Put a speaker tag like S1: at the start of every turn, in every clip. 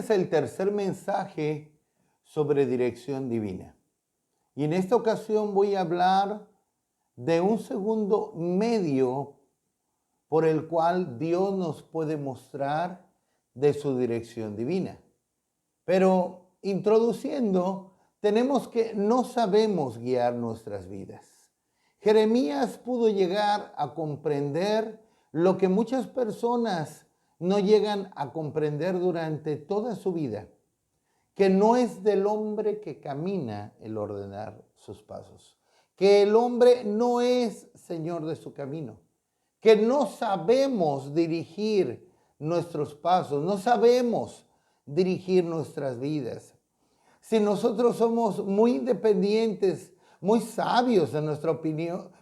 S1: es el tercer mensaje sobre dirección divina. Y en esta ocasión voy a hablar de un segundo medio por el cual Dios nos puede mostrar de su dirección divina. Pero introduciendo, tenemos que no sabemos guiar nuestras vidas. Jeremías pudo llegar a comprender lo que muchas personas no llegan a comprender durante toda su vida, que no es del hombre que camina el ordenar sus pasos, que el hombre no es señor de su camino, que no sabemos dirigir nuestros pasos, no sabemos dirigir nuestras vidas. Si nosotros somos muy independientes, muy sabios en nuestra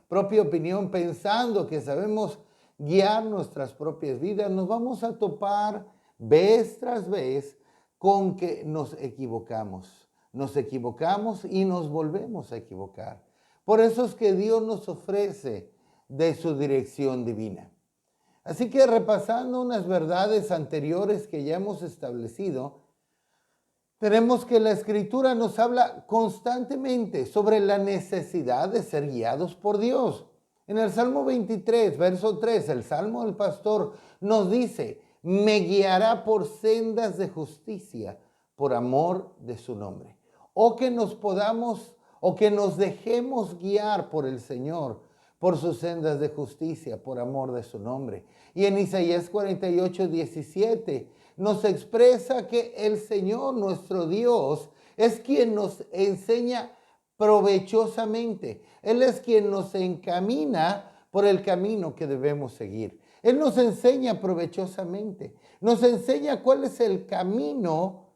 S1: propia opinión, pensando que sabemos guiar nuestras propias vidas, nos vamos a topar vez tras vez con que nos equivocamos. Nos equivocamos y nos volvemos a equivocar. Por eso es que Dios nos ofrece de su dirección divina. Así que repasando unas verdades anteriores que ya hemos establecido, tenemos que la Escritura nos habla constantemente sobre la necesidad de ser guiados por Dios. En el Salmo 23, verso 3, el Salmo del Pastor nos dice: me guiará por sendas de justicia por amor de su nombre. O que nos dejemos guiar por el Señor, por sus sendas de justicia, por amor de su nombre. Y en Isaías 48, 17 nos expresa que el Señor, nuestro Dios, es quien nos enseña provechosamente. Él es quien nos encamina por el camino que debemos seguir. Él nos enseña provechosamente, nos enseña cuál es el camino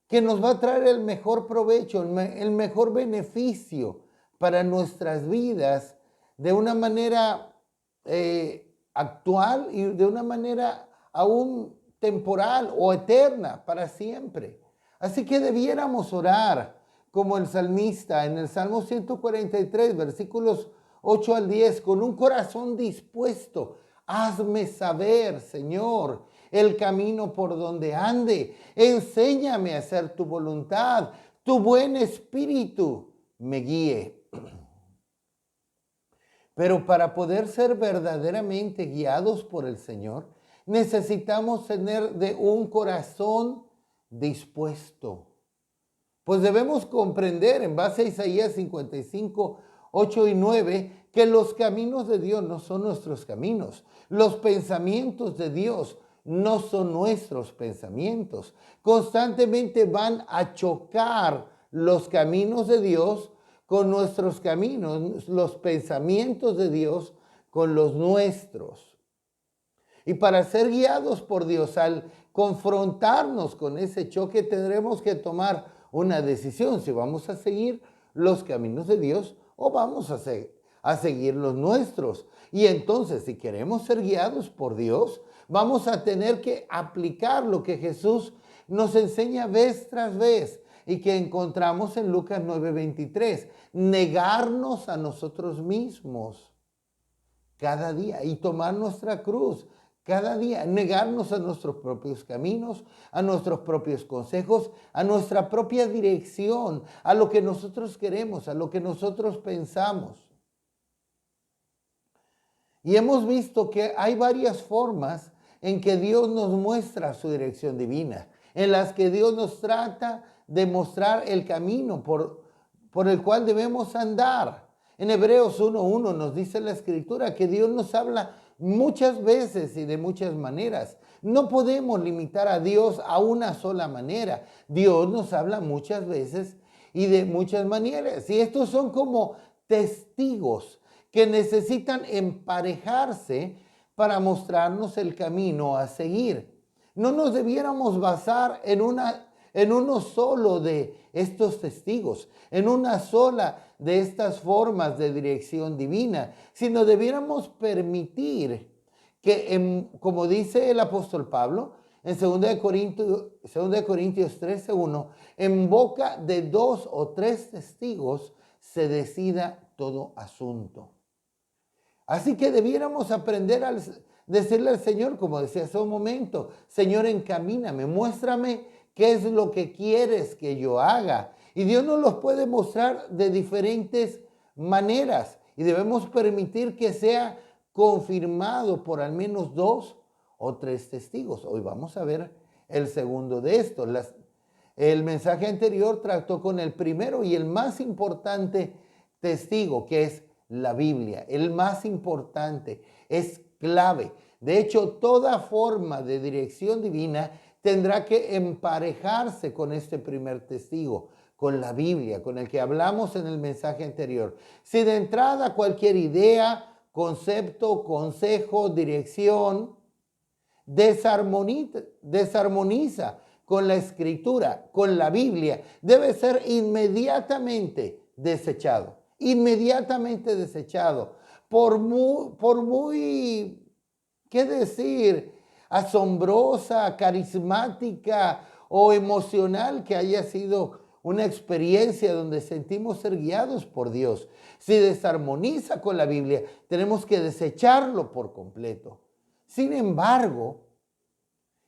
S1: que nos va a traer el mejor provecho, el mejor beneficio para nuestras vidas, de una manera actual y de una manera aún temporal o eterna, para siempre. Así que debiéramos orar como el salmista en el Salmo 143, versículos 8 al 10, con un corazón dispuesto. Hazme saber, Señor, el camino por donde ande. Enséñame a hacer tu voluntad. Tu buen espíritu me guíe. Pero para poder ser verdaderamente guiados por el Señor, necesitamos tener de un corazón dispuesto. Pues debemos comprender en base a Isaías 55, 8 y 9, que los caminos de Dios no son nuestros caminos. Los pensamientos de Dios no son nuestros pensamientos. Constantemente van a chocar los caminos de Dios con nuestros caminos, los pensamientos de Dios con los nuestros. Y para ser guiados por Dios, al confrontarnos con ese choque, tendremos que tomar una decisión: si vamos a seguir los caminos de Dios o vamos a seguir los nuestros. Y entonces, si queremos ser guiados por Dios, vamos a tener que aplicar lo que Jesús nos enseña vez tras vez y que encontramos en Lucas 9:23, negarnos a nosotros mismos cada día y tomar nuestra cruz cada día, negarnos a nuestros propios caminos, a nuestros propios consejos, a nuestra propia dirección, a lo que nosotros queremos, a lo que nosotros pensamos. Y hemos visto que hay varias formas en que Dios nos muestra su dirección divina, en las que Dios nos trata de mostrar el camino por el cual debemos andar. En Hebreos 1:1 nos dice la Escritura que Dios nos habla muchas veces y de muchas maneras. No podemos limitar a Dios a una sola manera. Dios nos habla muchas veces y de muchas maneras. Y estos son como testigos que necesitan emparejarse para mostrarnos el camino a seguir. No nos debiéramos basar en uno solo de estos testigos, en una sola de estas formas de dirección divina, sino debiéramos permitir que, como dice el apóstol Pablo en 2 Corintios 13:1, en boca de 2 o 3 testigos se decida todo asunto. Así que debiéramos aprender a decirle al Señor, como decía hace un momento: Señor, encamíname, muéstrame ¿qué es lo que quieres que yo haga? Y Dios nos los puede mostrar de diferentes maneras y debemos permitir que sea confirmado por al menos 2 o 3 testigos. Hoy vamos a ver el segundo de estos. El mensaje anterior trató con el primero y el más importante testigo, que es la Biblia. El más importante, es clave. De hecho, toda forma de dirección divina tendrá que emparejarse con este primer testigo, con la Biblia, con el que hablamos en el mensaje anterior. Si de entrada cualquier idea, concepto, consejo, dirección desarmoniza con la Escritura, con la Biblia, debe ser inmediatamente desechado. Inmediatamente desechado. Por muy, ¿qué decir? Asombrosa, carismática o emocional que haya sido una experiencia donde sentimos ser guiados por Dios. Si desarmoniza con la Biblia, tenemos que desecharlo por completo. Sin embargo,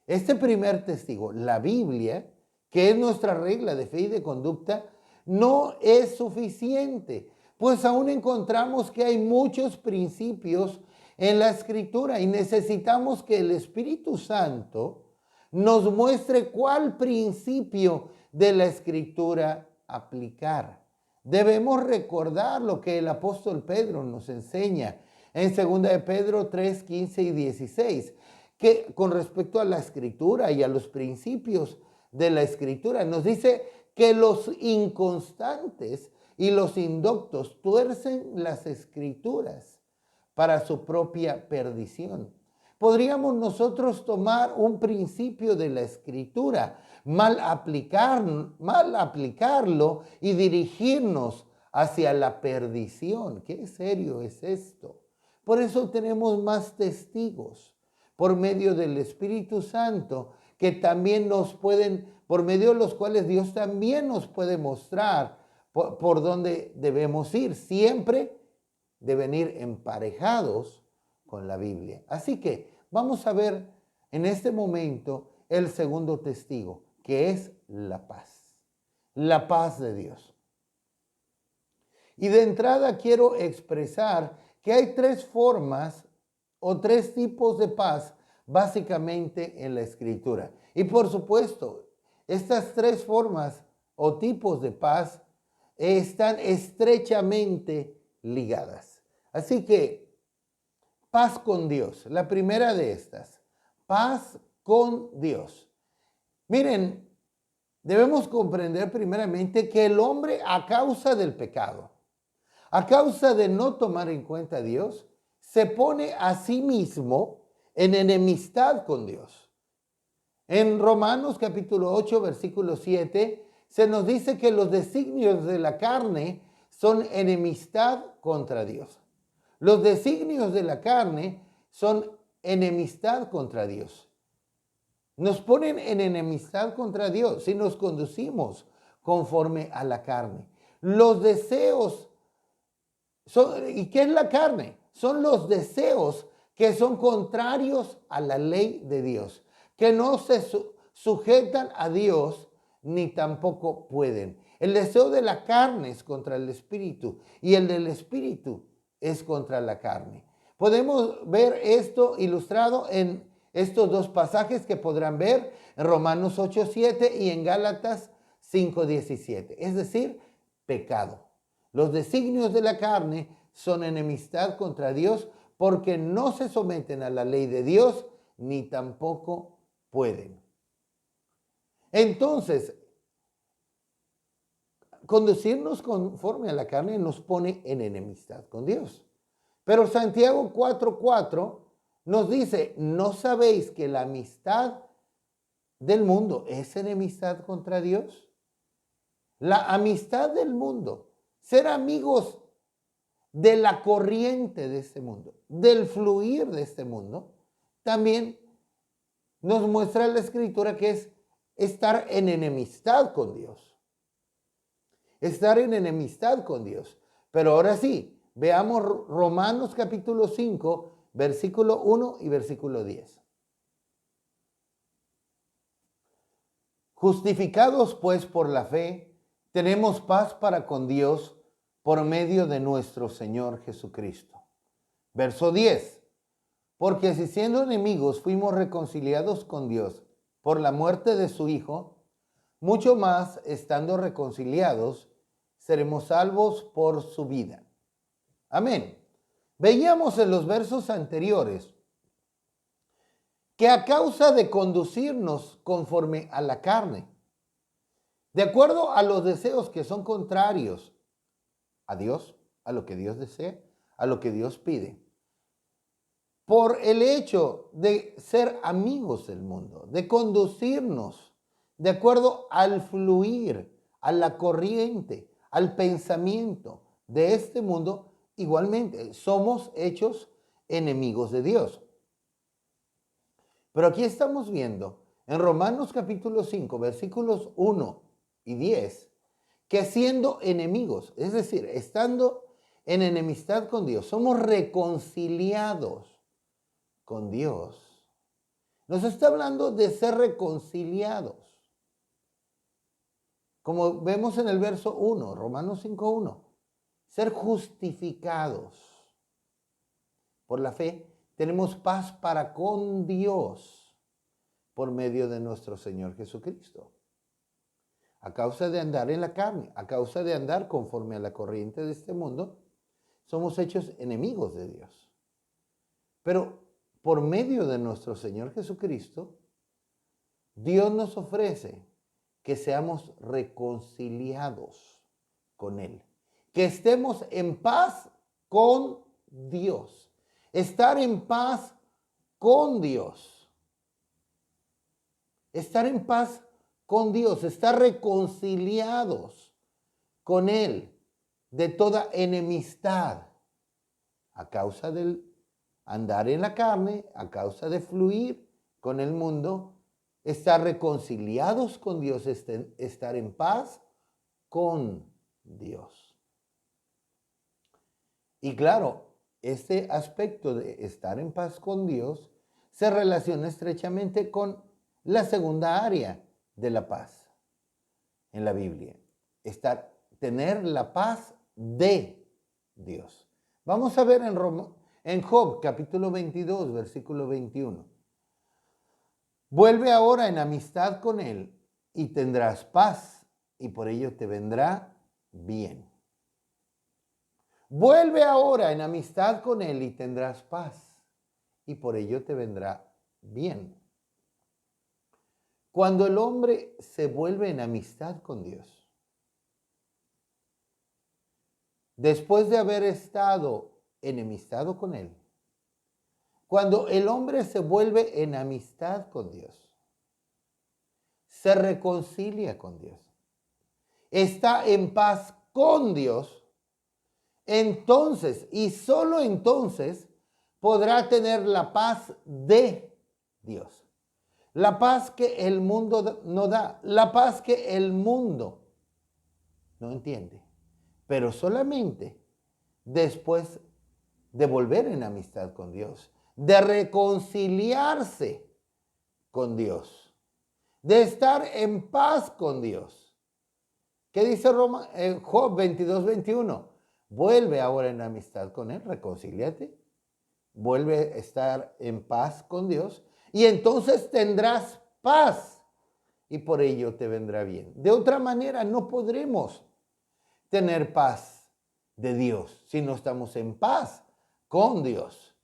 S1: este primer testigo, la Biblia, que es nuestra regla de fe y de conducta, no es suficiente, pues aún encontramos que hay muchos principios en la Escritura y necesitamos que el Espíritu Santo nos muestre cuál principio de la Escritura aplicar. Debemos recordar lo que el apóstol Pedro nos enseña en 2 de Pedro 3, 15 y 16, que con respecto a la Escritura y a los principios de la Escritura, nos dice que los inconstantes y los indoctos tuercen las Escrituras para su propia perdición. Podríamos nosotros tomar un principio de la Escritura, mal aplicarlo y dirigirnos hacia la perdición. ¿Qué serio es esto? Por eso tenemos más testigos por medio del Espíritu Santo, que también por medio de los cuales Dios también nos puede mostrar por dónde debemos ir. Siempre deben ir emparejados con la Biblia. Así que vamos a ver en este momento el segundo testigo, que es la paz. La paz de Dios. Y de entrada quiero expresar que hay 3 formas o 3 tipos de paz básicamente en la Escritura. Y por supuesto, estas 3 formas o tipos de paz están estrechamente ligadas. Así que, paz con Dios, la primera de estas, paz con Dios. Miren, debemos comprender primeramente que el hombre, a causa del pecado, a causa de no tomar en cuenta a Dios, se pone a sí mismo en enemistad con Dios. En Romanos capítulo 8, versículo 7, se nos dice que los designios de la carne son enemistad contra Dios. Los designios de la carne son enemistad contra Dios. Nos ponen en enemistad contra Dios si nos conducimos conforme a la carne. Los deseos ¿y qué es la carne? Son los deseos que son contrarios a la ley de Dios, que no se sujetan a Dios ni tampoco pueden. El deseo de la carne es contra el espíritu y el del espíritu es contra la carne. Podemos ver esto ilustrado en estos 2 pasajes que podrán ver en Romanos 8:7 y en Gálatas 5:17, es decir, pecado. Los designios de la carne son enemistad contra Dios porque no se someten a la ley de Dios ni tampoco pueden. Entonces, conducirnos conforme a la carne nos pone en enemistad con Dios. Pero Santiago 4:4 nos dice, ¿no sabéis que la amistad del mundo es enemistad contra Dios? La amistad del mundo, ser amigos de la corriente de este mundo, del fluir de este mundo, también nos muestra la Escritura que es estar en enemistad con Dios. Estar en enemistad con Dios. Pero ahora sí, veamos Romanos capítulo 5, versículo 1 y versículo 10. Justificados pues por la fe, tenemos paz para con Dios por medio de nuestro Señor Jesucristo. Verso 10. Porque si siendo enemigos fuimos reconciliados con Dios por la muerte de su Hijo, mucho más, estando reconciliados, seremos salvos por su vida. Amén. Veíamos en los versos anteriores que a causa de conducirnos conforme a la carne, de acuerdo a los deseos que son contrarios a Dios, a lo que Dios desea, a lo que Dios pide, por el hecho de ser amigos del mundo, de conducirnos de acuerdo al fluir, a la corriente, al pensamiento de este mundo, igualmente somos hechos enemigos de Dios. Pero aquí estamos viendo en Romanos capítulo 5, versículos 1 y 10, que siendo enemigos, es decir, estando en enemistad con Dios, somos reconciliados con Dios. Nos está hablando de ser reconciliados. Como vemos en el verso 1, Romanos 5:1, ser justificados por la fe, tenemos paz para con Dios por medio de nuestro Señor Jesucristo. A causa de andar en la carne, a causa de andar conforme a la corriente de este mundo, somos hechos enemigos de Dios. Pero por medio de nuestro Señor Jesucristo, Dios nos ofrece que seamos reconciliados con Él, que estemos en paz con Dios, estar en paz con Dios, estar en paz con Dios, estar reconciliados con Él de toda enemistad a causa del andar en la carne, a causa de fluir con el mundo, estar reconciliados con Dios, estar en paz con Dios. Y claro, este aspecto de estar en paz con Dios se relaciona estrechamente con la segunda área de la paz en la Biblia, tener la paz de Dios. Vamos a ver en Job capítulo 22, versículo 21. Vuelve ahora en amistad con Él y tendrás paz, y por ello te vendrá bien. Vuelve ahora en amistad con Él y tendrás paz, y por ello te vendrá bien. Cuando el hombre se vuelve en amistad con Dios, después de haber estado enemistado con Él, cuando el hombre se vuelve en amistad con Dios, se reconcilia con Dios, está en paz con Dios, entonces y solo entonces podrá tener la paz de Dios. La paz que el mundo no da, la paz que el mundo no entiende, pero solamente después de volver en amistad con Dios, de reconciliarse con Dios, de estar en paz con Dios. ¿Qué dice Job 22:21? Vuelve ahora en amistad con Él, reconcíliate, vuelve a estar en paz con Dios y entonces tendrás paz y por ello te vendrá bien. De otra manera no podremos tener paz de Dios si no estamos en paz con Dios.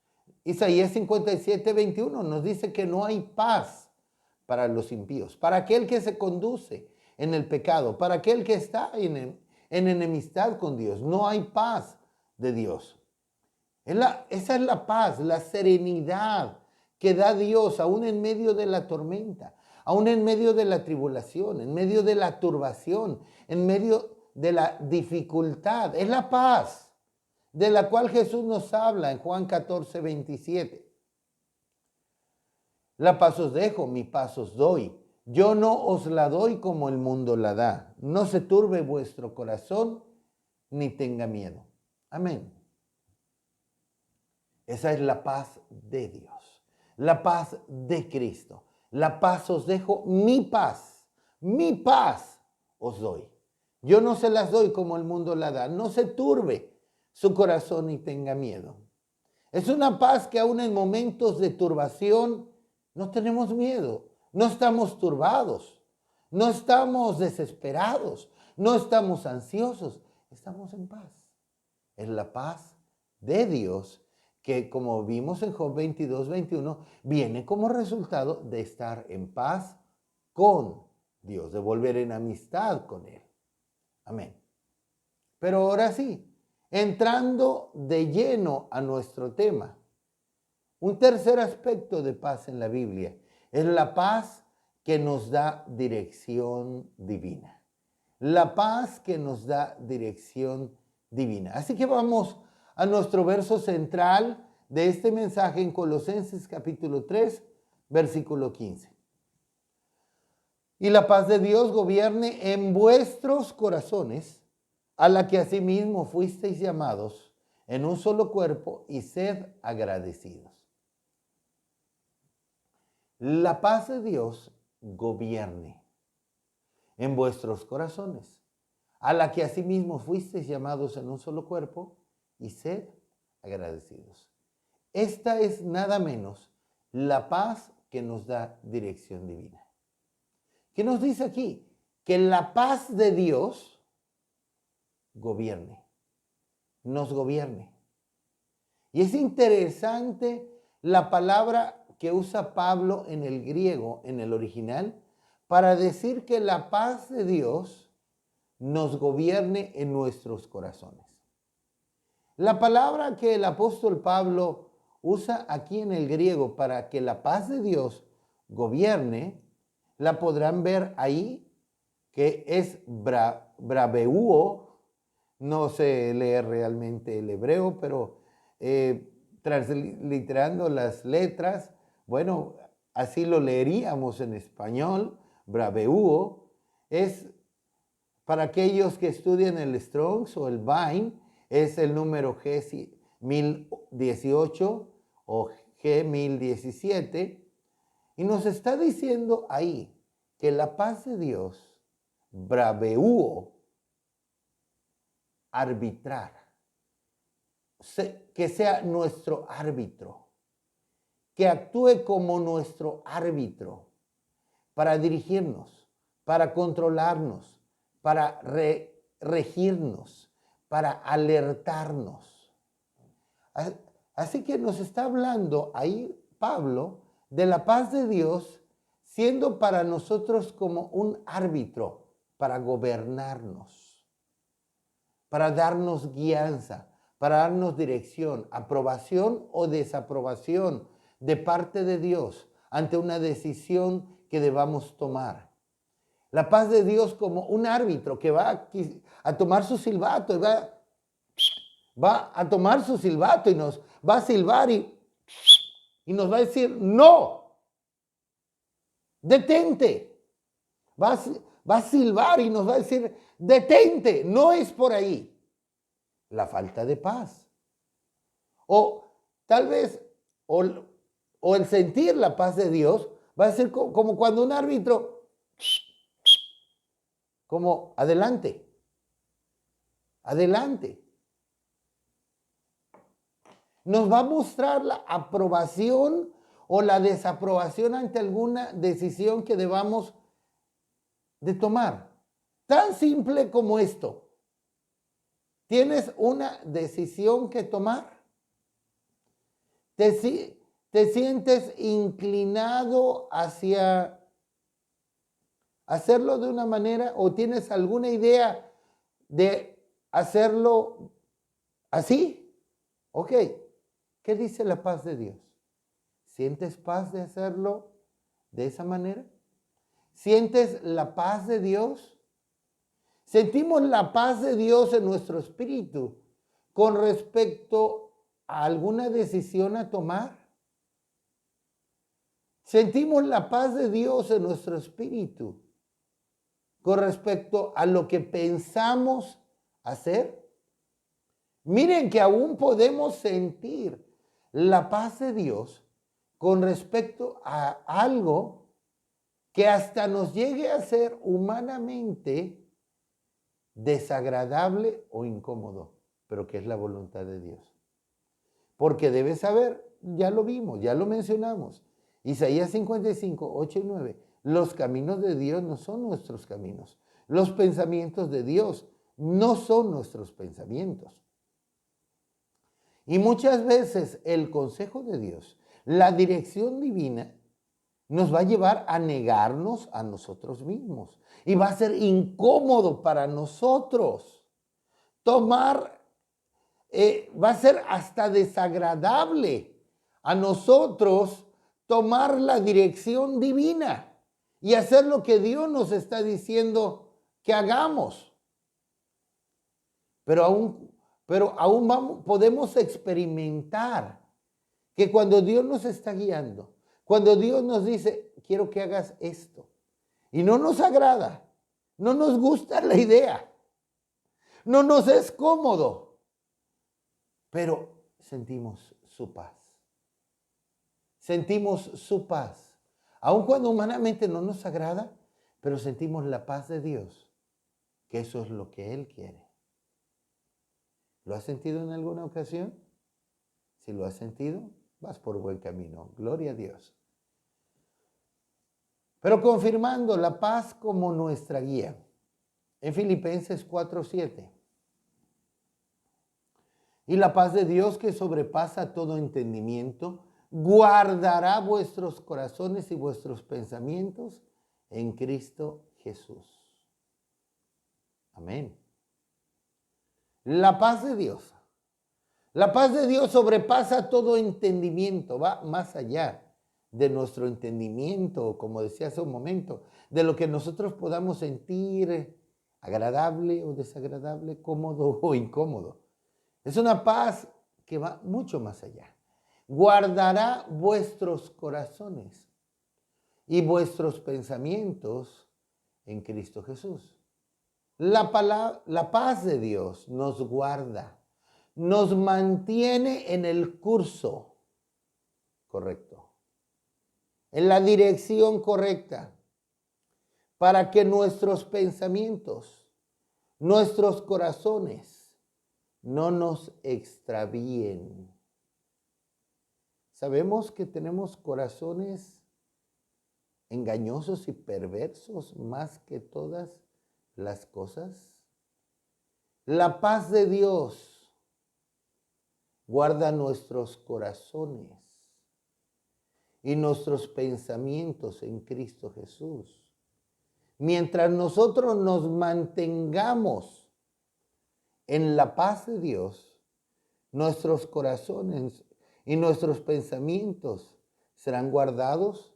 S1: Isaías 57:21 nos dice que no hay paz para los impíos, para aquel que se conduce en el pecado, para aquel que está en enemistad con Dios. No hay paz de Dios. Esa es la paz, la serenidad que da Dios aún en medio de la tormenta, aún en medio de la tribulación, en medio de la turbación, en medio de la dificultad. Es la paz de la cual Jesús nos habla en Juan 14:27. La paz os dejo, mi paz os doy. Yo no os la doy como el mundo la da. No se turbe vuestro corazón ni tenga miedo. Amén. Esa es la paz de Dios, la paz de Cristo. La paz os dejo, mi paz. Mi paz os doy. Yo no se las doy como el mundo la da. No se turbe su corazón y tenga miedo. Es una paz que aún en momentos de turbación no tenemos miedo, no estamos turbados, no estamos desesperados, no estamos ansiosos, estamos en paz. Es la paz de Dios que, como vimos en Job 22:21, viene como resultado de estar en paz con Dios, de volver en amistad con Él. Amén. Pero ahora sí, entrando de lleno a nuestro tema, un tercer aspecto de paz en la Biblia es la paz que nos da dirección divina. La paz que nos da dirección divina. Así que vamos a nuestro verso central de este mensaje en Colosenses capítulo 3, versículo 15. Y la paz de Dios gobierne en vuestros corazones, a la que asimismo fuisteis llamados en un solo cuerpo, y sed agradecidos. La paz de Dios gobierne en vuestros corazones, a la que asimismo fuisteis llamados en un solo cuerpo, y sed agradecidos. Esta es nada menos la paz que nos da dirección divina. ¿Qué nos dice aquí? Que la paz de Dios gobierne, nos gobierne. Y es interesante la palabra que usa Pablo en el griego, en el original, para decir que la paz de Dios nos gobierne en nuestros corazones. La palabra que el apóstol Pablo usa aquí en el griego para que la paz de Dios gobierne, la podrán ver ahí, que es braveuo. No sé leer realmente el hebreo, pero transliterando las letras, bueno, así lo leeríamos en español, braveuo. Es para aquellos que estudian el Strong's o el Vine, es el número G1018 o G1017, y nos está diciendo ahí que la paz de Dios, braveuo, arbitrar, que sea nuestro árbitro, que actúe como nuestro árbitro para dirigirnos, para controlarnos, para regirnos, para alertarnos. Así que nos está hablando ahí Pablo de la paz de Dios siendo para nosotros como un árbitro para gobernarnos, para darnos guianza, para darnos dirección, aprobación o desaprobación de parte de Dios ante una decisión que debamos tomar. La paz de Dios como un árbitro que va a tomar su silbato, va a tomar su silbato y nos va a silbar y nos va a decir, no, detente. Va a silbar y nos va a decir, detente, no es por ahí. La falta de paz. O tal vez, o el sentir la paz de Dios va a ser como cuando un árbitro, como adelante, adelante. Nos va a mostrar la aprobación o la desaprobación ante alguna decisión que debamos de tomar. Tan simple como esto. ¿Tienes una decisión que tomar? ¿Te sientes inclinado hacia hacerlo de una manera o tienes alguna idea de hacerlo así? Ok. ¿Qué dice la paz de Dios? ¿Sientes paz de hacerlo de esa manera? ¿Sientes la paz de Dios? Sentimos la paz de Dios en nuestro espíritu con respecto a alguna decisión a tomar. Sentimos la paz de Dios en nuestro espíritu con respecto a lo que pensamos hacer. Miren que aún podemos sentir la paz de Dios con respecto a algo que hasta nos llegue a ser humanamente desagradable o incómodo, pero que es la voluntad de Dios. Porque debes saber, ya lo vimos, ya lo mencionamos, Isaías 55, 8 y 9, los caminos de Dios no son nuestros caminos, los pensamientos de Dios no son nuestros pensamientos. Y muchas veces el consejo de Dios, la dirección divina, nos va a llevar a negarnos a nosotros mismos. Y va a ser incómodo para nosotros. Va a ser hasta desagradable a nosotros tomar la dirección divina y hacer lo que Dios nos está diciendo que hagamos. Pero aún podemos experimentar que cuando Dios nos está guiando, cuando Dios nos dice, quiero que hagas esto, y no nos agrada, no nos gusta la idea, no nos es cómodo, pero sentimos su paz. Sentimos su paz. Aun cuando humanamente no nos agrada, pero sentimos la paz de Dios, que eso es lo que Él quiere. ¿Lo has sentido en alguna ocasión? Si lo has sentido, vas por buen camino. Gloria a Dios. Pero confirmando la paz como nuestra guía. En Filipenses 4:7. Y la paz de Dios que sobrepasa todo entendimiento, guardará vuestros corazones y vuestros pensamientos en Cristo Jesús. Amén. La paz de Dios. La paz de Dios sobrepasa todo entendimiento, va más allá de nuestro entendimiento, como decía hace un momento, de lo que nosotros podamos sentir agradable o desagradable, cómodo o incómodo. Es una paz que va mucho más allá. Guardará vuestros corazones y vuestros pensamientos en Cristo Jesús. La paz de Dios nos guarda, nos mantiene en el curso correcto, en la dirección correcta, para que nuestros pensamientos, nuestros corazones no nos extravíen. Sabemos que tenemos corazones engañosos y perversos más que todas las cosas. La paz de Dios guarda nuestros corazones y nuestros pensamientos en Cristo Jesús. Mientras nosotros nos mantengamos en la paz de Dios, nuestros corazones y nuestros pensamientos serán guardados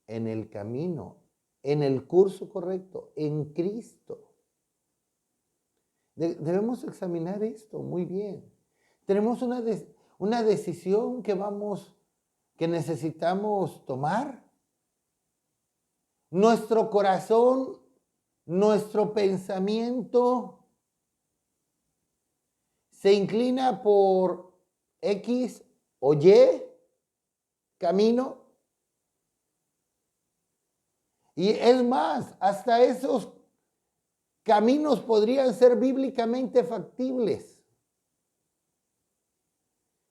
S1: en el camino, en el curso correcto, en Cristo. Debemos examinar esto muy bien. Tenemos una decisión que necesitamos tomar. Nuestro corazón, nuestro pensamiento se inclina por X o Y camino. Y es más, hasta esos caminos podrían ser bíblicamente factibles.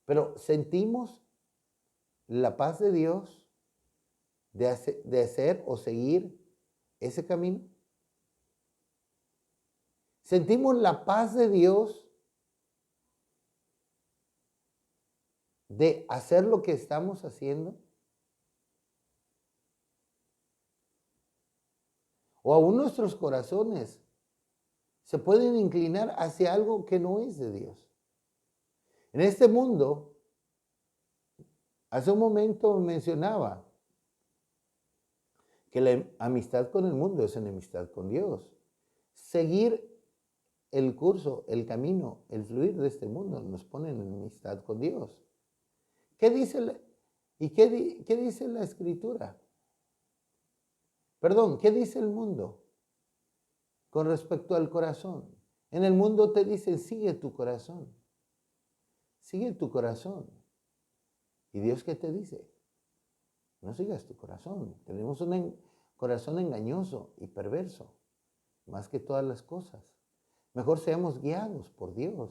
S1: Pero sentimos la paz de Dios de hacer o seguir ese camino. Sentimos la paz de Dios de hacer lo que estamos haciendo. O aún nuestros corazones se pueden inclinar hacia algo que no es de Dios. En este mundo, hace un momento mencionaba que la amistad con el mundo es enemistad con Dios. Seguir el curso, el camino, el fluir de este mundo nos pone en enemistad con Dios. ¿Qué dice qué dice la Escritura? Perdón, ¿qué dice el mundo con respecto al corazón? En el mundo te dicen, sigue tu corazón. Sigue tu corazón. ¿Y Dios qué te dice? No sigas tu corazón. Tenemos corazón engañoso y perverso, más que todas las cosas. Mejor seamos guiados por Dios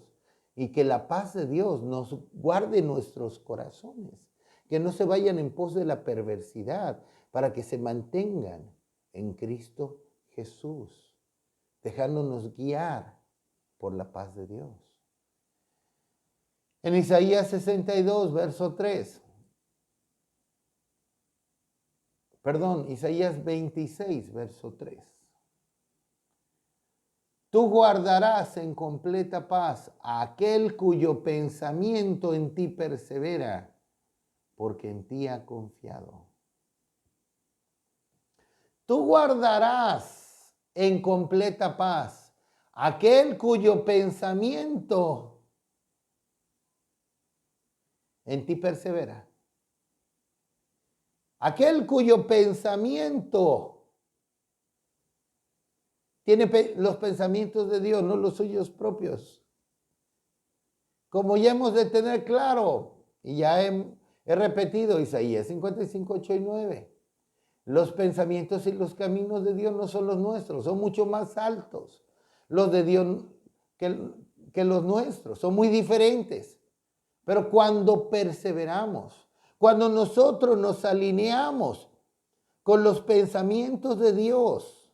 S1: y que la paz de Dios nos guarde nuestros corazones, que no se vayan en pos de la perversidad, para que se mantengan en Cristo Jesús, dejándonos guiar por la paz de Dios. En Isaías 62, verso 3. Isaías 26, verso 3. Tú guardarás en completa paz a aquel cuyo pensamiento en ti persevera, porque en ti ha confiado. Tú guardarás en completa paz a aquel cuyo pensamiento en ti persevera. Aquel cuyo pensamiento tiene los pensamientos de Dios, no los suyos propios. Como ya hemos de tener claro, y ya he repetido Isaías 55, 8 y 9. Los pensamientos y los caminos de Dios no son los nuestros, son mucho más altos. Los de Dios que los nuestros, son muy diferentes. Pero cuando perseveramos, cuando nosotros nos alineamos con los pensamientos de Dios,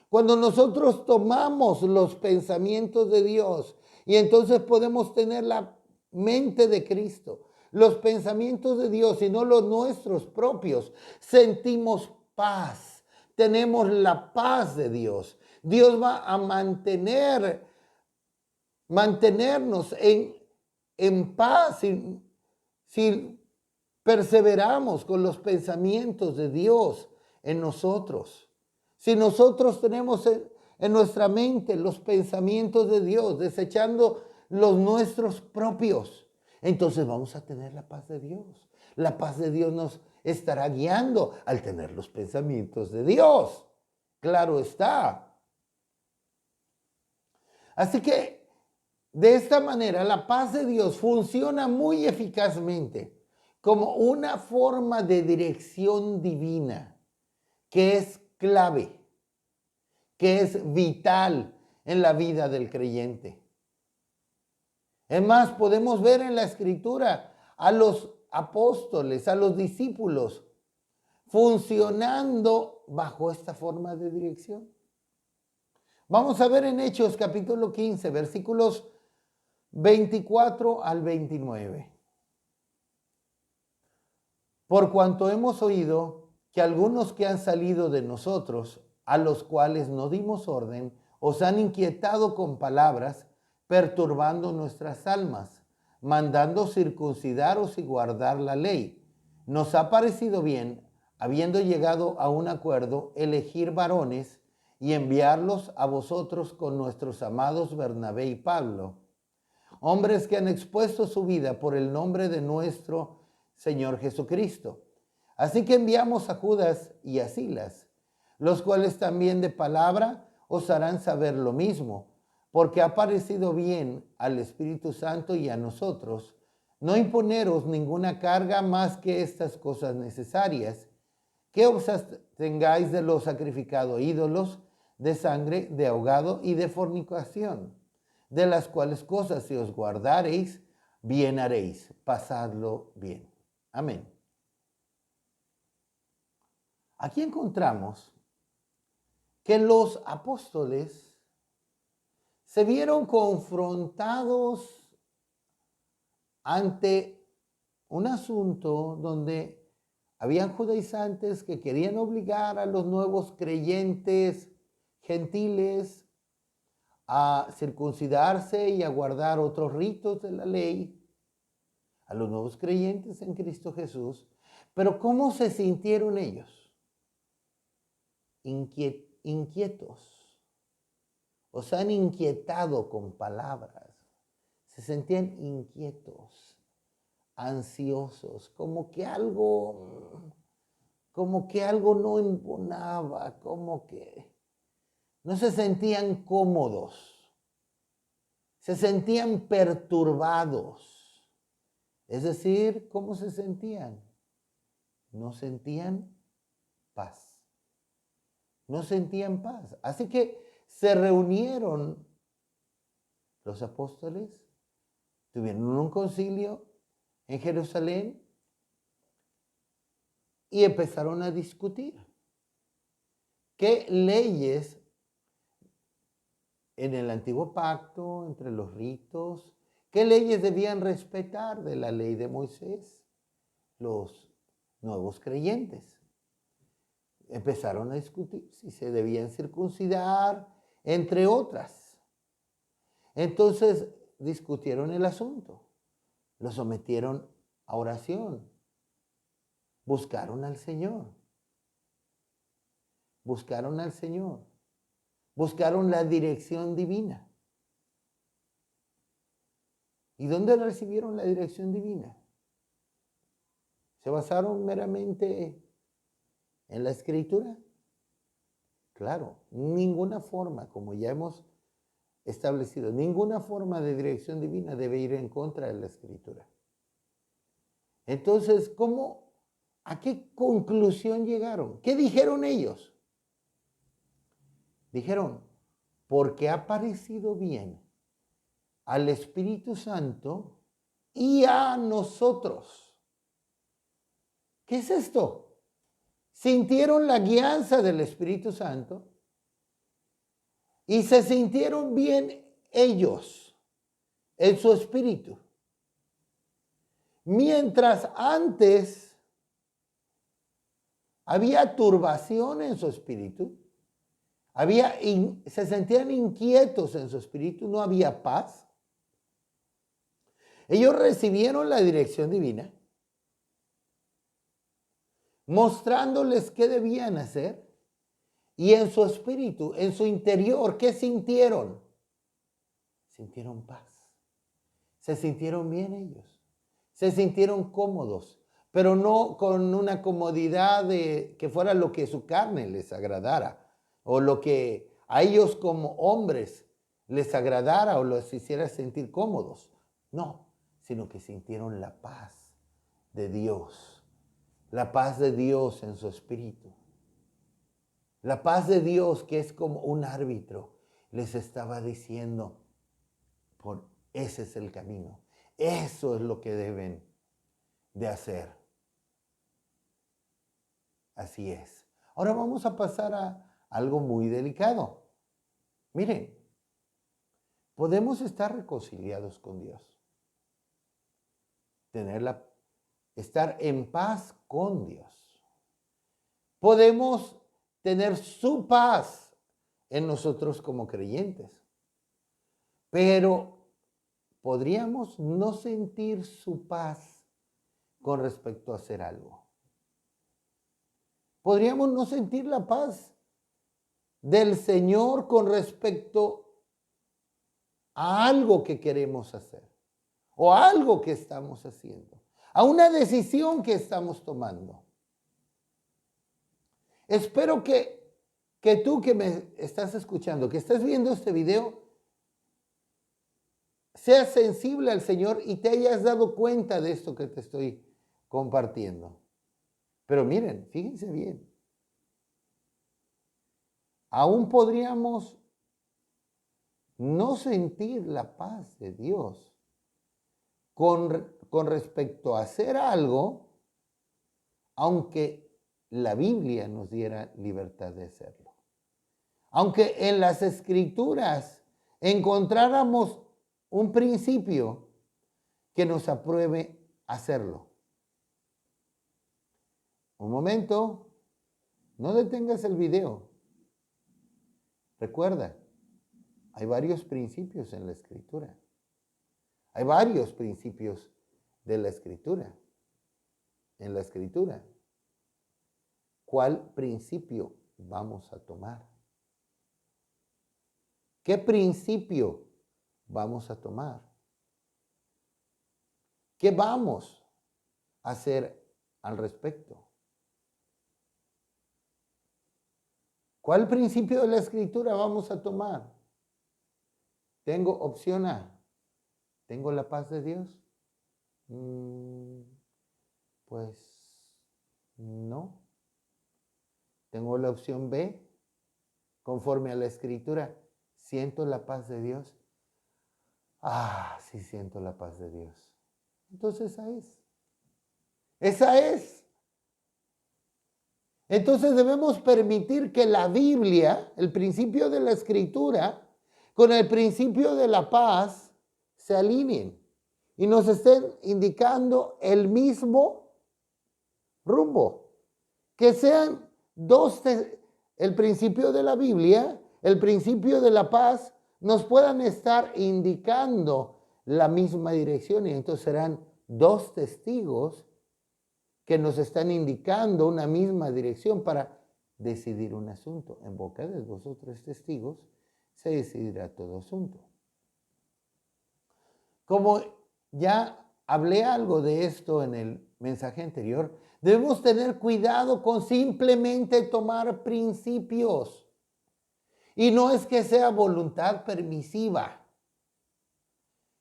S1: cuando nosotros tomamos los pensamientos de Dios y entonces podemos tener la mente de Cristo, los pensamientos de Dios y no los nuestros propios, sentimos paz, tenemos la paz de Dios. Dios va a mantenernos en paz si perseveramos con los pensamientos de Dios en nosotros. Si nosotros tenemos en nuestra mente los pensamientos de Dios, desechando los nuestros propios, entonces vamos a tener la paz de Dios. La paz de Dios nos estará guiando al tener los pensamientos de Dios. Claro está. Así que de esta manera la paz de Dios funciona muy eficazmente como una forma de dirección divina que es clave, que es vital en la vida del creyente. Es más, podemos ver en la Escritura a los apóstoles, a los discípulos, funcionando bajo esta forma de dirección. Vamos a ver en Hechos capítulo 15, versículos 24 al 29. Por cuanto hemos oído que algunos que han salido de nosotros, a los cuales no dimos orden, os han inquietado con palabras, perturbando nuestras almas, mandando circuncidaros y guardar la ley. Nos ha parecido bien, habiendo llegado a un acuerdo, elegir varones y enviarlos a vosotros con nuestros amados Bernabé y Pablo, hombres que han expuesto su vida por el nombre de nuestro Señor Jesucristo. Así que enviamos a Judas y a Silas, los cuales también de palabra os harán saber lo mismo, porque ha parecido bien al Espíritu Santo y a nosotros no imponeros ninguna carga más que estas cosas necesarias, que os abstengáis de lo sacrificado a ídolos, de sangre, de ahogado y de fornicación, de las cuales cosas si os guardareis, bien haréis, pasadlo bien. Amén. Aquí encontramos que los apóstoles se vieron confrontados ante un asunto donde habían judaizantes que querían obligar a los nuevos creyentes gentiles a circuncidarse y a guardar otros ritos de la ley, a los nuevos creyentes en Cristo Jesús. Pero ¿cómo se sintieron ellos? Inquietos. Os han inquietado con palabras. Se sentían inquietos, ansiosos, como que algo no embonaba, como que no se sentían cómodos, se sentían perturbados. Es decir, ¿cómo se sentían? No sentían paz. no sentían paz. Así que se reunieron los apóstoles, tuvieron un concilio en Jerusalén y empezaron a discutir qué leyes en el antiguo pacto, entre los ritos, qué leyes debían respetar de la ley de Moisés los nuevos creyentes. Empezaron a discutir si se debían circuncidar, entre otras. Entonces discutieron el asunto, lo sometieron a oración, buscaron al Señor, buscaron al Señor, buscaron la dirección divina. ¿Y dónde recibieron la dirección divina? ¿Se basaron meramente en la Escritura? Claro, ninguna forma, como ya hemos establecido, ninguna forma de dirección divina debe ir en contra de la Escritura. Entonces, ¿a qué conclusión llegaron? ¿Qué dijeron ellos? Dijeron, porque ha parecido bien al Espíritu Santo y a nosotros. ¿Qué es esto? Sintieron la guianza del Espíritu Santo y se sintieron bien ellos en su espíritu. Mientras antes había turbación en su espíritu, se sentían inquietos en su espíritu, no había paz. Ellos recibieron la dirección divina, mostrándoles qué debían hacer, y en su espíritu, en su interior, ¿qué sintieron? Sintieron paz. Se sintieron bien ellos. Se sintieron cómodos, pero no con una comodidad de que fuera lo que su carne les agradara, o lo que a ellos como hombres les agradara o los hiciera sentir cómodos. No, sino que sintieron la paz de Dios. La paz de Dios en su espíritu. La paz de Dios, que es como un árbitro, les estaba diciendo, ese es el camino. Eso es lo que deben de hacer. Así es. Ahora vamos a pasar a algo muy delicado. Miren, podemos estar reconciliados con Dios. Estar en paz con Dios. Podemos tener su paz en nosotros como creyentes. Pero podríamos no sentir su paz con respecto a hacer algo. Podríamos no sentir la paz del Señor con respecto a algo que queremos hacer o a algo que estamos haciendo, a una decisión que estamos tomando. Espero que tú que me estás escuchando, que estás viendo este video, seas sensible al Señor y te hayas dado cuenta de esto que te estoy compartiendo. Pero miren, fíjense bien. Aún podríamos no sentir la paz de Dios con respecto a hacer algo, aunque la Biblia nos diera libertad de hacerlo. Aunque en las Escrituras encontráramos un principio que nos apruebe hacerlo. Un momento, no detengas el video. Recuerda, hay varios principios en la Escritura. Hay varios principios de la Escritura. En la Escritura. ¿Cuál principio vamos a tomar? ¿Qué principio vamos a tomar? ¿Qué vamos a hacer al respecto? ¿Cuál principio de la Escritura vamos a tomar? Tengo opción A. ¿Tengo la paz de Dios? Pues no. Tengo la opción B. conforme a la Escritura, ¿siento la paz de Dios? Ah, sí siento la paz de Dios. Entonces esa es. Esa es. Entonces debemos permitir que la Biblia, el principio de la Escritura, con el principio de la paz, se alineen y nos estén indicando el mismo rumbo. Que sean el principio de la Biblia, el principio de la paz, nos puedan estar indicando la misma dirección y entonces serán dos testigos que nos están indicando una misma dirección para decidir un asunto. En boca de 2 o 3 testigos se decidirá todo asunto. Como ya hablé algo de esto en el mensaje anterior, debemos tener cuidado con simplemente tomar principios. Y no es que sea voluntad permisiva.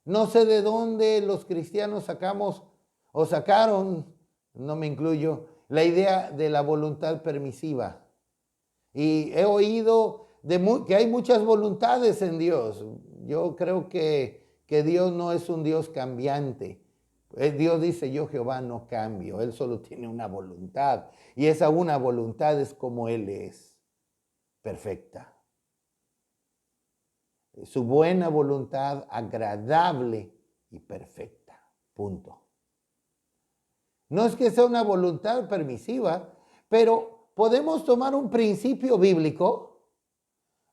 S1: No sé de dónde los cristianos sacamos o sacaron, no me incluyo, la idea de la voluntad permisiva. Y he oído que hay muchas voluntades en Dios. Yo creo que Dios no es un Dios cambiante. Dios dice, yo Jehová no cambio. Él solo tiene una voluntad. Y esa una voluntad es como Él es, perfecta. Su buena voluntad, agradable y perfecta. Punto. No es que sea una voluntad permisiva, pero podemos tomar un principio bíblico,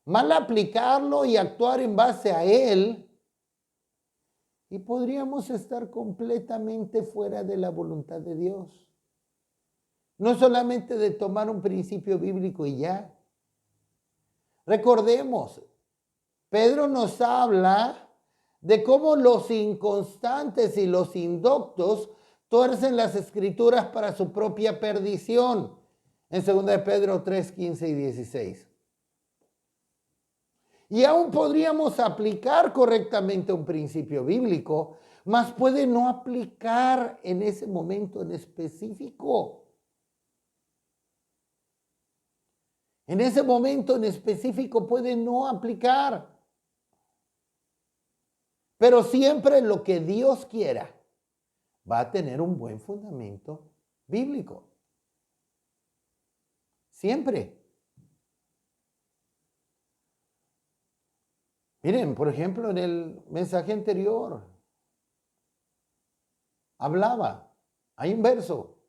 S1: mal aplicarlo y actuar en base a él, y podríamos estar completamente fuera de la voluntad de Dios. No solamente de tomar un principio bíblico y ya. Recordemos, Pedro nos habla de cómo los inconstantes y los indoctos tuercen las escrituras para su propia perdición. En 2 de Pedro 3, 15 y 16. Y aún podríamos aplicar correctamente un principio bíblico, mas puede no aplicar en ese momento en específico. En ese momento en específico puede no aplicar. Pero siempre lo que Dios quiera va a tener un buen fundamento bíblico. Siempre. Miren, por ejemplo, en el mensaje anterior hablaba, hay un verso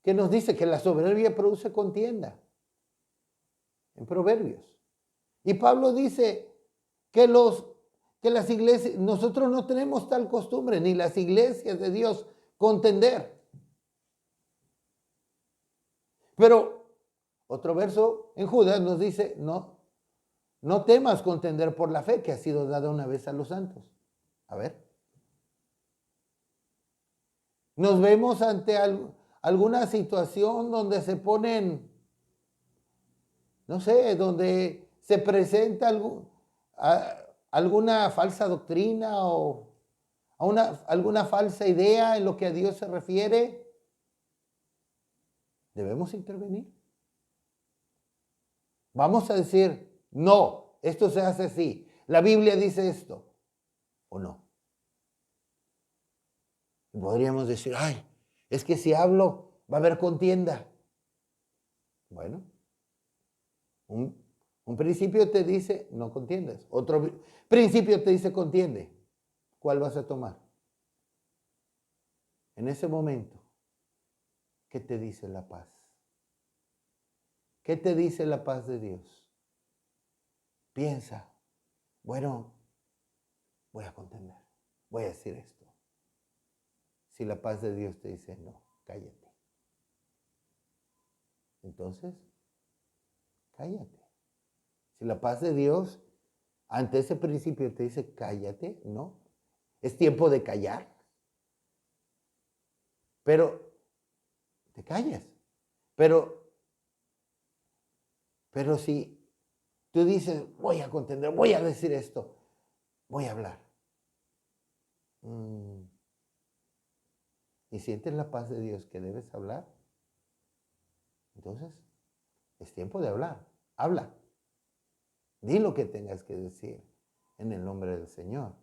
S1: que nos dice que la soberbia produce contienda en Proverbios. Y Pablo dice que las iglesias, nosotros no tenemos tal costumbre, ni las iglesias de Dios, contender. Pero otro verso en Judas nos dice, no temas contender por la fe que ha sido dada una vez a los santos. A ver. Nos vemos ante alguna situación donde se ponen, no sé, donde se presenta alguna falsa doctrina o alguna falsa idea en lo que a Dios se refiere. Debemos intervenir. Vamos a decir, no, esto se hace así. La Biblia dice esto, ¿o no? Podríamos decir, ay, es que si hablo va a haber contienda. Bueno, un principio te dice, no contiendas. Otro principio te dice, contiende. ¿Cuál vas a tomar? En ese momento, ¿qué te dice la paz? ¿Qué te dice la paz de Dios? Piensa, bueno, voy a contender, voy a decir esto. Si la paz de Dios te dice, no, cállate. Entonces, cállate. Si la paz de Dios ante ese principio te dice, cállate, no. Es tiempo de callar. Pero te callas. Pero si tú dices, voy a contender, voy a decir esto, voy a hablar. Y sientes la paz de Dios que debes hablar, entonces es tiempo de hablar. Habla. Di lo que tengas que decir en el nombre del Señor.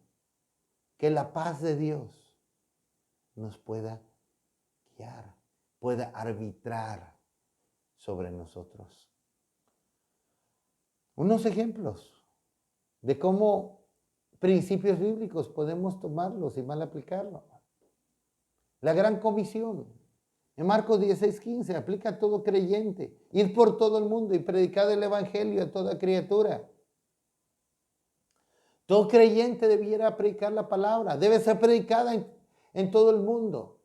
S1: Que la paz de Dios nos pueda guiar, pueda arbitrar sobre nosotros. Unos ejemplos de cómo principios bíblicos podemos tomarlos y mal aplicarlos. La gran comisión. En Marcos 16:15, aplica a todo creyente. Ir por todo el mundo y predicar el evangelio a toda criatura. Todo creyente debiera predicar la palabra. Debe ser predicada en todo el mundo.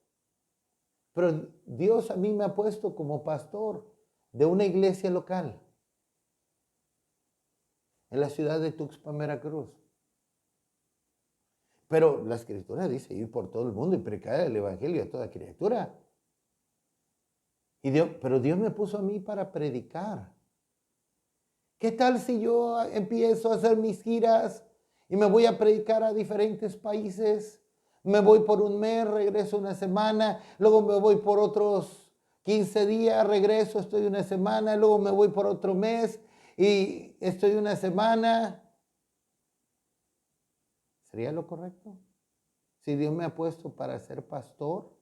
S1: Pero Dios a mí me ha puesto como pastor de una iglesia local en la ciudad de Tuxpan, Veracruz. Pero la Escritura dice ir por todo el mundo y predicar el evangelio a toda criatura. Pero Dios me puso a mí para predicar. ¿Qué tal si yo empiezo a hacer mis giras y me voy a predicar a diferentes países? Me voy por un mes, regreso una semana, luego me voy por otros 15 días, regreso, estoy una semana, luego me voy por otro mes y estoy una semana. ¿Sería lo correcto? Si Dios me ha puesto para ser pastor.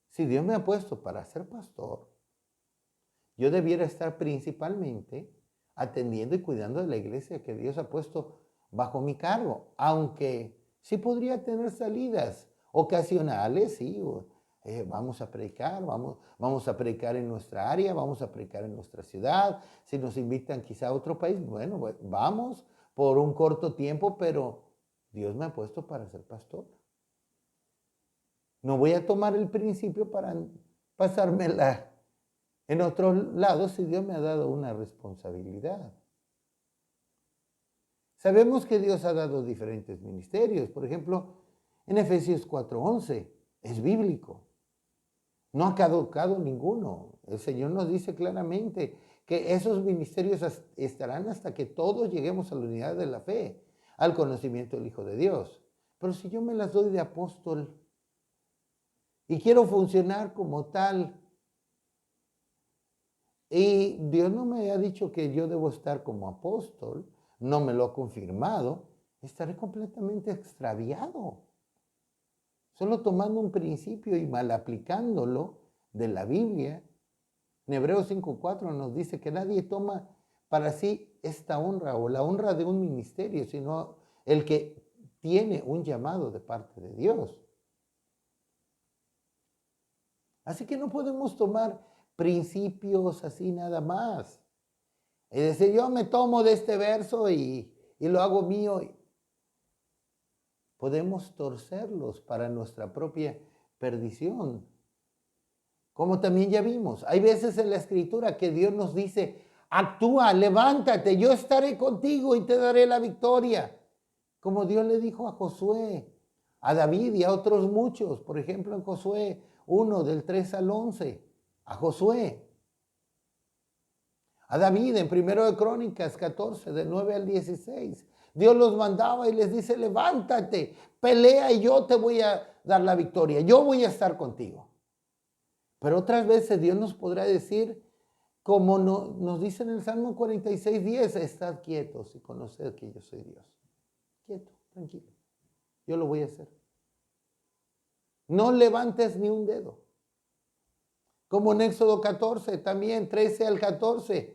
S1: Si Dios me ha puesto para ser pastor, yo debiera estar principalmente atendiendo y cuidando de la iglesia que Dios ha puesto bajo mi cargo, aunque sí podría tener salidas ocasionales, sí, vamos a predicar, vamos a predicar en nuestra área, vamos a predicar en nuestra ciudad, si nos invitan quizá a otro país, bueno, vamos por un corto tiempo, pero Dios me ha puesto para ser pastor. No voy a tomar el principio para pasármela en otro lado si Dios me ha dado una responsabilidad. Sabemos que Dios ha dado diferentes ministerios. Por ejemplo, en Efesios 4:11 es bíblico. No ha caducado ninguno. El Señor nos dice claramente que esos ministerios estarán hasta que todos lleguemos a la unidad de la fe, al conocimiento del Hijo de Dios. Pero si yo me las doy de apóstol y quiero funcionar como tal, y Dios no me ha dicho que yo debo estar como apóstol, no me lo ha confirmado, estaré completamente extraviado. Solo tomando un principio y mal aplicándolo de la Biblia. En Hebreos 5:4 nos dice que nadie toma para sí esta honra o la honra de un ministerio, sino el que tiene un llamado de parte de Dios. Así que no podemos tomar principios así nada más. Es decir, yo me tomo de este verso y lo hago mío. Podemos torcerlos para nuestra propia perdición. Como también ya vimos, hay veces en la Escritura que Dios nos dice, actúa, levántate, yo estaré contigo y te daré la victoria. Como Dios le dijo a Josué, a David y a otros muchos. Por ejemplo, en Josué 1, del 3 al 11, a Josué. A David en 1 de Crónicas 14, del 9 al 16. Dios los mandaba y les dice, levántate, pelea y yo te voy a dar la victoria. Yo voy a estar contigo. Pero otras veces Dios nos podrá decir, como nos dice en el Salmo 46:10, estad quietos y conoced que yo soy Dios. Quieto, tranquilo. Yo lo voy a hacer. No levantes ni un dedo. Como en Éxodo 14, también 13 al 14.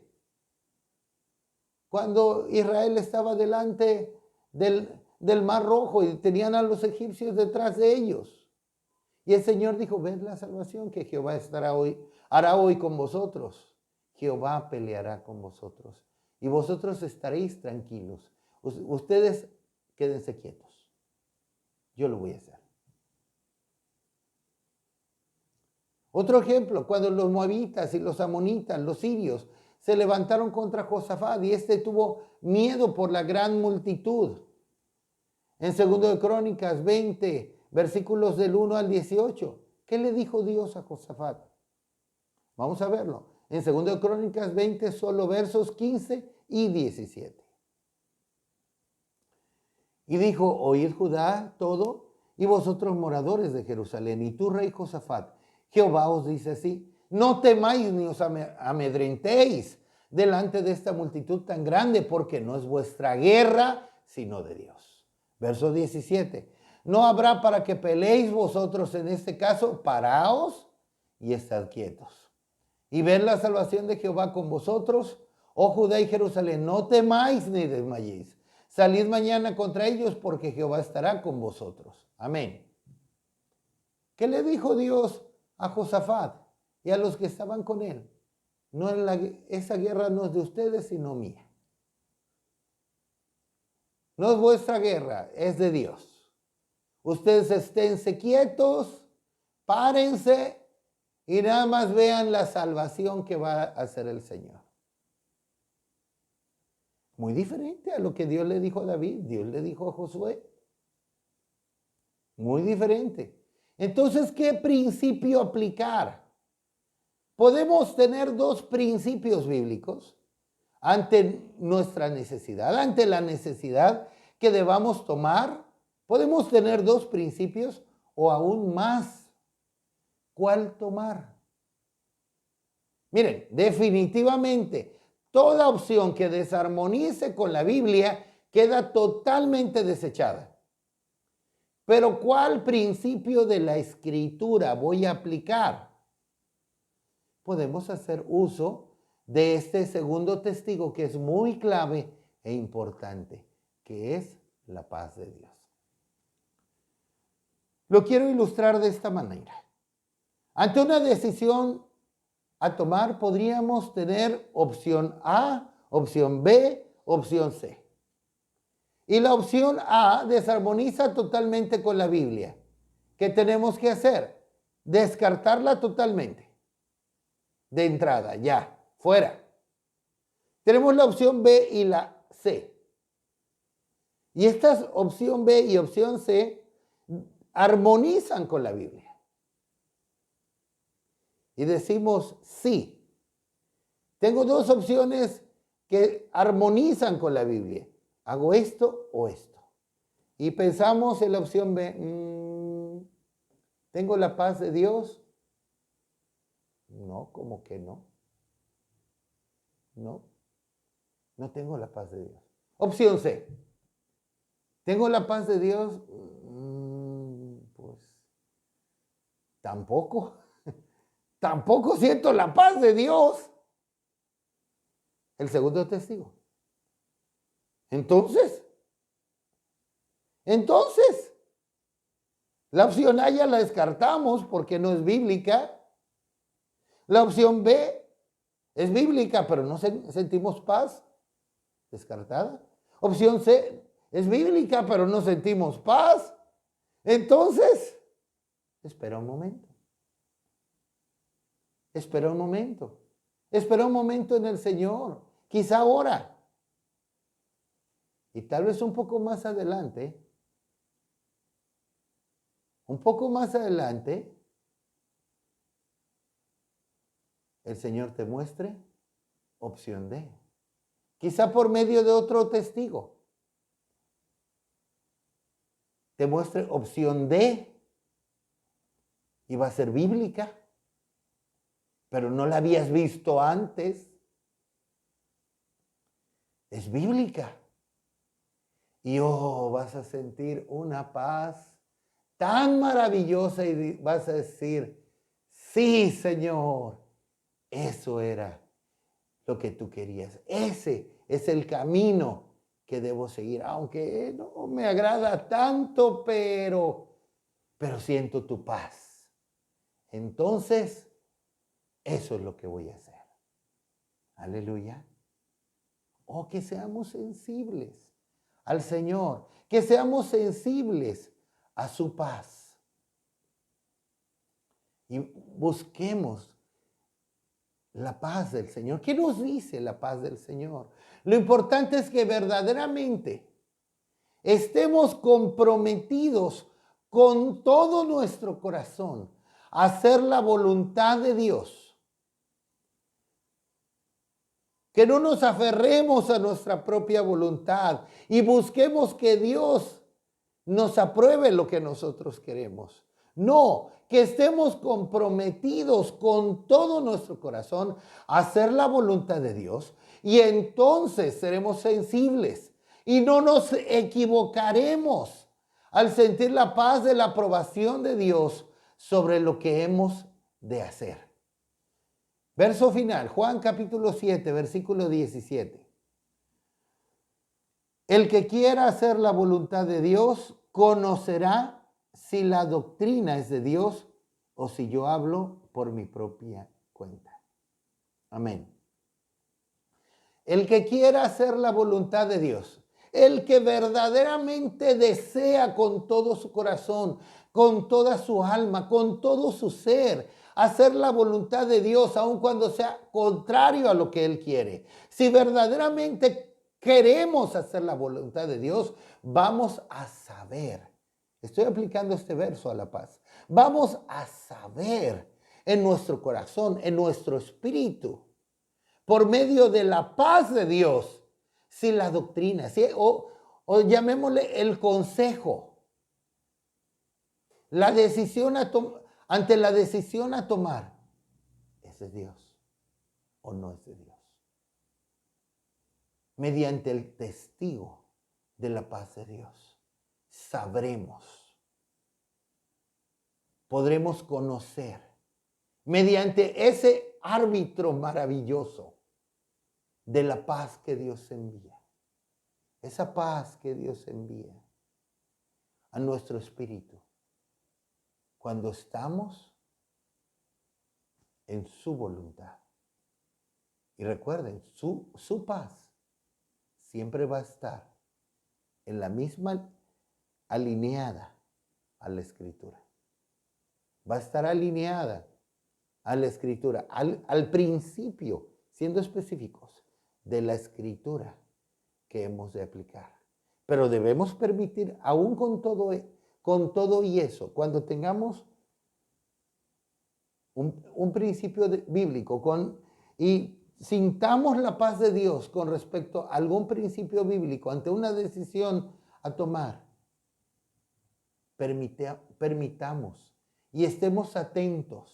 S1: Cuando Israel estaba delante del Mar Rojo y tenían a los egipcios detrás de ellos. Y el Señor dijo, ved la salvación que Jehová hará hoy con vosotros. Jehová peleará con vosotros. Y vosotros estaréis tranquilos. Ustedes quédense quietos. Yo lo voy a hacer. Otro ejemplo, cuando los moabitas y los amonitas, los sirios, se levantaron contra Josafat y este tuvo miedo por la gran multitud. En 2 de Crónicas 20, versículos del 1 al 18, ¿qué le dijo Dios a Josafat? Vamos a verlo. En 2 de Crónicas 20, solo versos 15 y 17. Y dijo, oíd Judá todo y vosotros moradores de Jerusalén y tú rey Josafat, Jehová os dice así, no temáis ni os amedrentéis, delante de esta multitud tan grande, porque no es vuestra guerra, sino de Dios. Verso 17. No habrá para que peleéis vosotros en este caso, paraos y estad quietos. Y ved la salvación de Jehová con vosotros, oh Judá y Jerusalén, no temáis ni desmayéis. Salid mañana contra ellos, porque Jehová estará con vosotros. Amén. ¿Qué le dijo Dios a Josafat y a los que estaban con él? No es esa guerra no es de ustedes, sino mía. No es vuestra guerra, es de Dios. Ustedes esténse quietos, párense y nada más vean la salvación que va a hacer el Señor. Muy diferente a lo que Dios le dijo a David, Dios le dijo a Josué. Muy diferente. Entonces, ¿qué principio aplicar? Podemos tener dos principios bíblicos ante nuestra necesidad, ante la necesidad que debamos tomar. Podemos tener dos principios o aún más. ¿Cuál tomar? Miren, definitivamente, toda opción que desarmonice con la Biblia queda totalmente desechada. Pero ¿cuál principio de la Escritura voy a aplicar? Podemos hacer uso de este segundo testigo que es muy clave e importante, que es la paz de Dios. Lo quiero ilustrar de esta manera. Ante una decisión a tomar, podríamos tener opción A, opción B, opción C. Y la opción A desarmoniza totalmente con la Biblia. ¿Qué tenemos que hacer? Descartarla totalmente. De entrada, ya, fuera. Tenemos la opción B y la C. Y estas opción B y opción C armonizan con la Biblia. Y decimos sí. Tengo dos opciones que armonizan con la Biblia. ¿Hago esto o esto? Y pensamos en la opción B. ¿Tengo la paz de Dios? No, como que no. No tengo la paz de Dios. Opción C. ¿Tengo la paz de Dios? Pues tampoco. Tampoco siento la paz de Dios. El segundo testigo. Entonces, la opción A ya la descartamos porque no es bíblica. La opción B es bíblica, pero no sentimos paz. Descartada. Opción C es bíblica, pero no sentimos paz. Entonces, espera un momento. Espera un momento. Espera un momento en el Señor. Quizá ahora. Y tal vez un poco más adelante. El Señor te muestre opción D. Quizá por medio de otro testigo. Te muestre opción D. Y va a ser bíblica. Pero no la habías visto antes. Es bíblica. Y vas a sentir una paz tan maravillosa y vas a decir, sí, Señor, eso era lo que tú querías. Ese es el camino que debo seguir, aunque no me agrada tanto, pero siento tu paz. Entonces, eso es lo que voy a hacer. Aleluya. Oh, que seamos sensibles al Señor, que seamos sensibles a su paz. Y busquemos la paz del Señor. ¿Qué nos dice la paz del Señor? Lo importante es que verdaderamente estemos comprometidos con todo nuestro corazón a hacer la voluntad de Dios. Que no nos aferremos a nuestra propia voluntad y busquemos que Dios nos apruebe lo que nosotros queremos. No, que estemos comprometidos con todo nuestro corazón a hacer la voluntad de Dios Y entonces seremos sensibles y no nos equivocaremos al sentir la paz de la aprobación de Dios sobre lo que hemos de hacer. Verso final, Juan capítulo 7, versículo 17. El que quiera hacer la voluntad de Dios conocerá si la doctrina es de Dios o si yo hablo por mi propia cuenta. Amén. El que quiera hacer la voluntad de Dios, el que verdaderamente desea con todo su corazón, con toda su alma, con todo su ser, hacer la voluntad de Dios, aun cuando sea contrario a lo que Él quiere. Si verdaderamente queremos hacer la voluntad de Dios, vamos a saber. Estoy aplicando este verso a la paz. Vamos a saber en nuestro corazón, en nuestro espíritu, por medio de la paz de Dios, si la doctrina, ¿sí? o llamémosle el consejo, la decisión ante la decisión a tomar, ¿es de Dios o no es de Dios? Mediante el testigo de la paz de Dios, sabremos, podremos conocer, mediante ese árbitro maravilloso de la paz que Dios envía. Esa paz que Dios envía a nuestro espíritu cuando estamos en su voluntad. Y recuerden, su paz siempre va a estar en la misma alineada a la Escritura. Va a estar alineada a la Escritura, al principio, siendo específicos, de la Escritura que hemos de aplicar. Pero debemos permitir, aún con todo y eso, cuando tengamos un principio bíblico y sintamos la paz de Dios con respecto a algún principio bíblico ante una decisión a tomar, permitamos y estemos atentos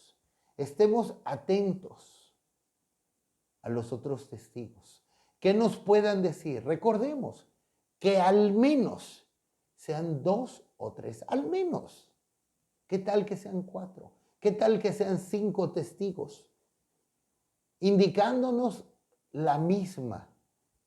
S1: a los otros testigos que nos puedan decir. Recordemos que al menos sean 2 o 3, al menos. ¿Qué tal que sean 4? ¿Qué tal que sean 5 testigos? Indicándonos la misma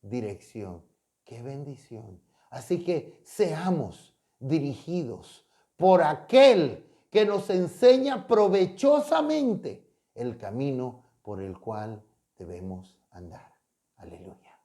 S1: dirección. ¡Qué bendición! Así que seamos dirigidos por aquel que nos enseña provechosamente el camino por el cual debemos andar. Aleluya.